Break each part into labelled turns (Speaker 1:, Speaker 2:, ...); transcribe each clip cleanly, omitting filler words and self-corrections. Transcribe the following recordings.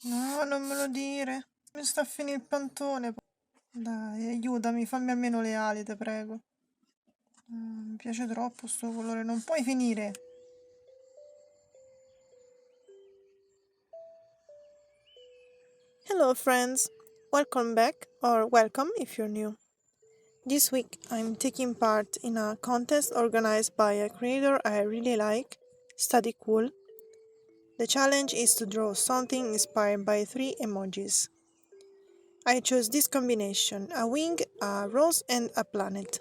Speaker 1: No, non me lo dire. Mi sta a finire il pantone. Dai, aiutami, fammi almeno le ali, te prego. Mi piace troppo sto colore, non puoi finire. Hello friends, welcome back, or welcome if you're new. This week I'm taking part in a contest organized by a creator I really like, Study Cool. The challenge is to draw something inspired by 3 emojis. I chose this combination, a wing, a rose and a planet.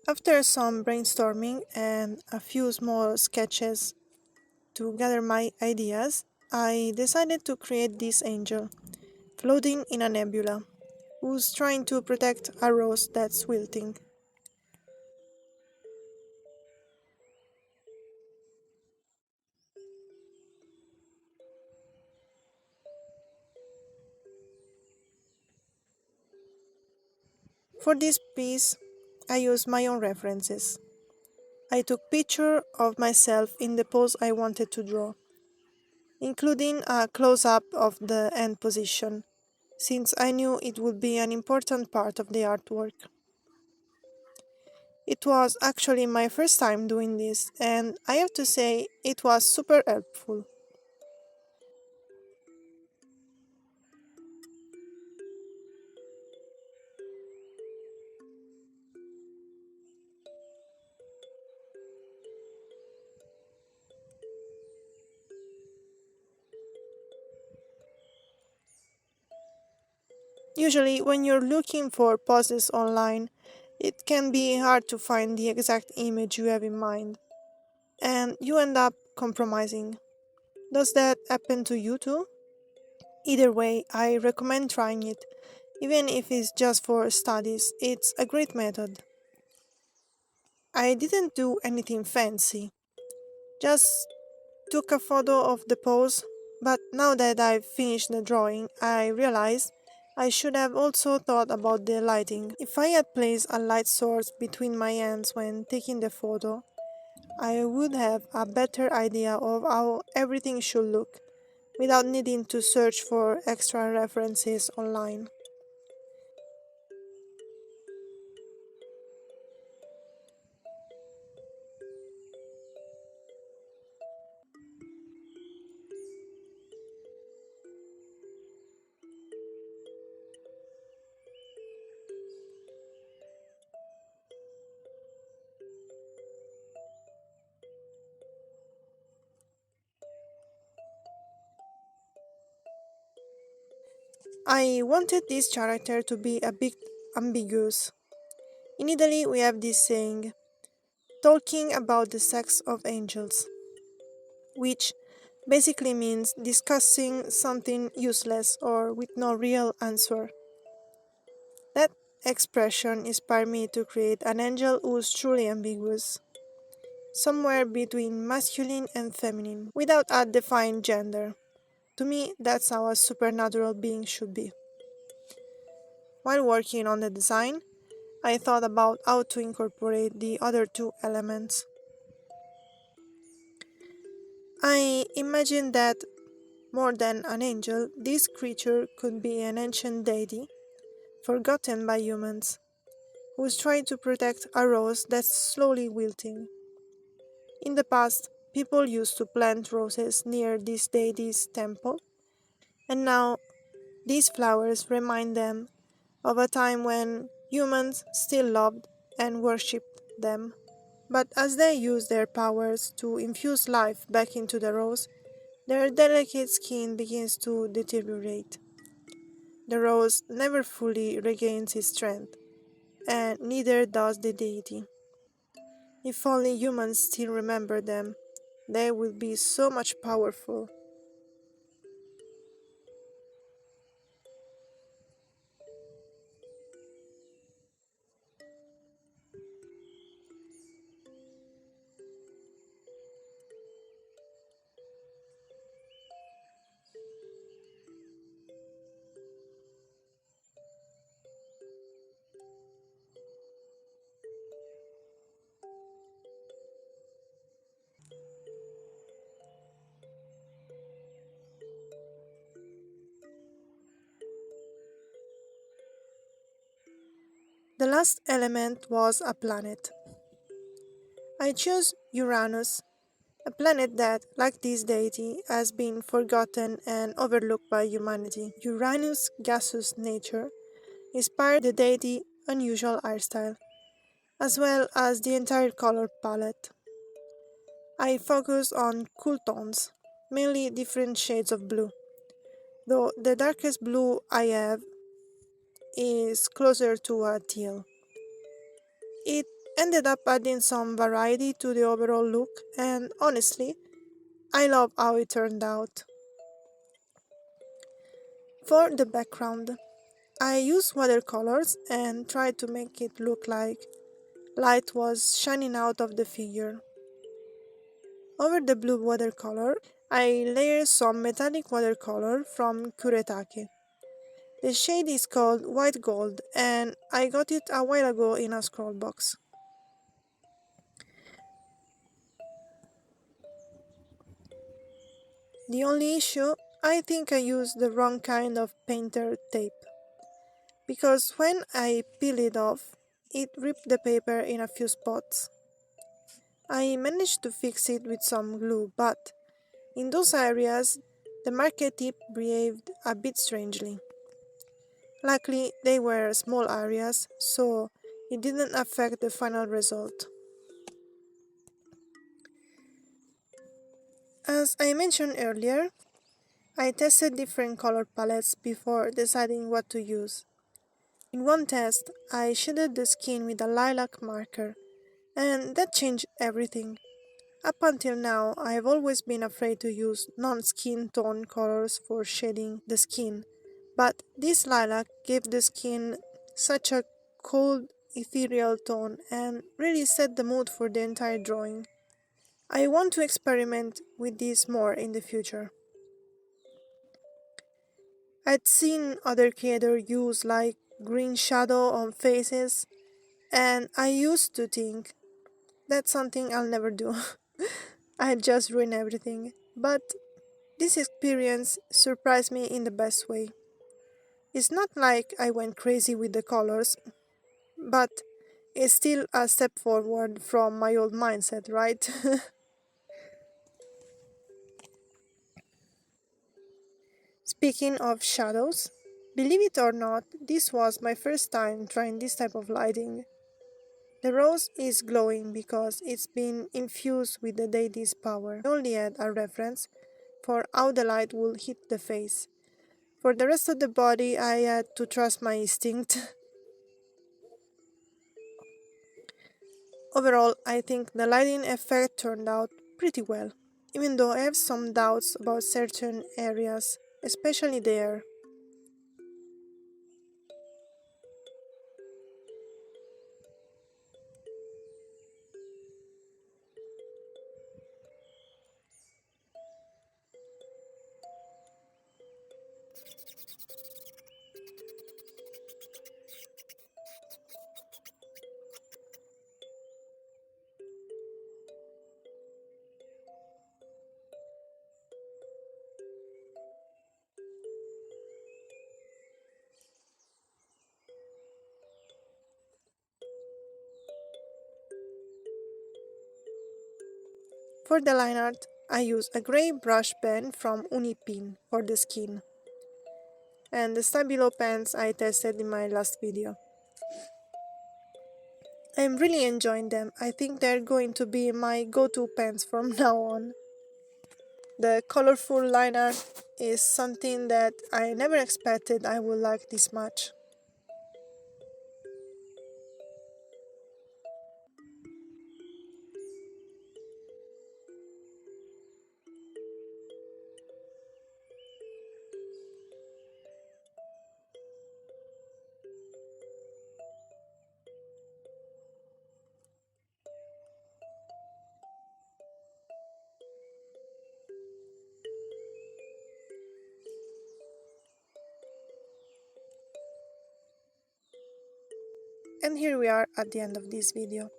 Speaker 1: After some brainstorming and a few small sketches to gather my ideas, I decided to create this angel, floating in a nebula, who's trying to protect a rose that's wilting. For this piece, I used my own references. I took picture of myself in the pose I wanted to draw, including a close-up of the end position, since I knew it would be an important part of the artwork. It was actually my first time doing this, and I have to say it was super helpful. Usually, when you're looking for poses online, it can be hard to find the exact image you have in mind, and you end up compromising. Does that happen to you too? Either way, I recommend trying it, even if it's just for studies, it's a great method. I didn't do anything fancy, just took a photo of the pose, but now that I've finished the drawing, I realize I should have also thought about the lighting. If I had placed a light source between my hands when taking the photo, I would have a better idea of how everything should look, without needing to search for extra references online. I wanted this character to be a bit ambiguous. In Italy, we have this saying, talking about the sex of angels, which basically means discussing something useless or with no real answer. That expression inspired me to create an angel who's truly ambiguous, somewhere between masculine and feminine, without a defined gender. To me, that's how a supernatural being should be. While working on the design, I thought about how to incorporate the other 2 elements. I imagined that, more than an angel, this creature could be an ancient deity, forgotten by humans, who's trying to protect a rose that's slowly wilting. In the past, people used to plant roses near this deity's temple, and now these flowers remind them of a time when humans still loved and worshipped them. But as they use their powers to infuse life back into the rose, their delicate skin begins to deteriorate. The rose never fully regains its strength, and neither does the deity. If only humans still remember them, they will be so much powerful. The last element was a planet. I chose Uranus, a planet that, like this deity, has been forgotten and overlooked by humanity. Uranus' gaseous nature inspired the deity's unusual hairstyle, as well as the entire color palette. I focus on cool tones, mainly different shades of blue, though the darkest blue I have is closer to a teal. It ended up adding some variety to the overall look, and honestly, I love how it turned out. For the background, I used watercolors and tried to make it look like light was shining out of the figure. Over the blue watercolor, I layered some metallic watercolor from Kuretake. The shade is called White Gold and I got it a while ago in a scroll box. The only issue, I think I used the wrong kind of painter tape, because when I peel it off, it ripped the paper in a few spots. I managed to fix it with some glue, but in those areas, the marker tip behaved a bit strangely. Luckily, they were small areas, so it didn't affect the final result. As I mentioned earlier, I tested different color palettes before deciding what to use. In one test, I shaded the skin with a lilac marker, and that changed everything. Up until now, I have always been afraid to use non-skin tone colors for shading the skin, but this lilac gave the skin such a cold, ethereal tone and really set the mood for the entire drawing. I want to experiment with this more in the future. I'd seen other creators use like green shadow on faces, and I used to think that's something I'll never do. I'd just ruin everything. But this experience surprised me in the best way. It's not like I went crazy with the colors, but it's still a step forward from my old mindset, right? Speaking of shadows, believe it or not, this was my first time trying this type of lighting. The rose is glowing because it's been infused with the deity's power. I only had a reference for how the light will hit the face. For the rest of the body, I had to trust my instinct. Overall, I think the lighting effect turned out pretty well, even though I have some doubts about certain areas, especially there. For the line art, I use a grey brush pen from Unipin for the skin, and the Stabilo pens I tested in my last video. I'm really enjoying them. I think they're going to be my go-to pens from now on. The colorful line art is something that I never expected I would like this much. And here we are at the end of this video.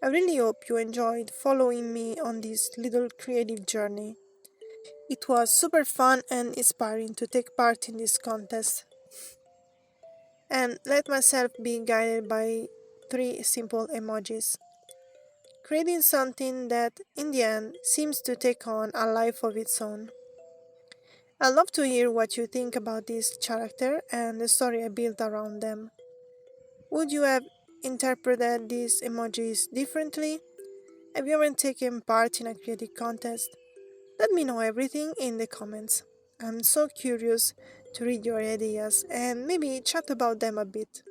Speaker 1: I really hope you enjoyed following me on this little creative journey. It was super fun and inspiring to take part in this contest. and let myself be guided by three simple emojis, creating something that in the end seems to take on a life of its own. I'd love to hear what you think about this character and the story I built around them. Would you have interpreted these emojis differently? Have you ever taken part in a creative contest? Let me know everything in the comments. I'm so curious to read your ideas and maybe chat about them a bit.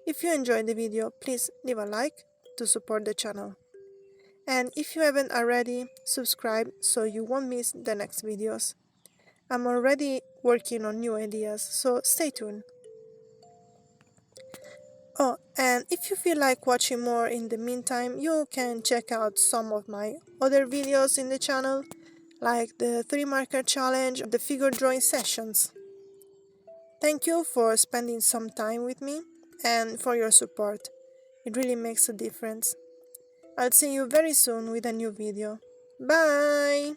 Speaker 1: If you enjoyed the video, please leave a like to support the channel. And if you haven't already, subscribe so you won't miss the next videos. I'm already working on new ideas, so stay tuned. Oh, and if you feel like watching more in the meantime, you can check out some of my other videos in the channel, like the 3 marker challenge or the figure drawing sessions. Thank you for spending some time with me and for your support. It really makes a difference. I'll see you very soon with a new video. Bye!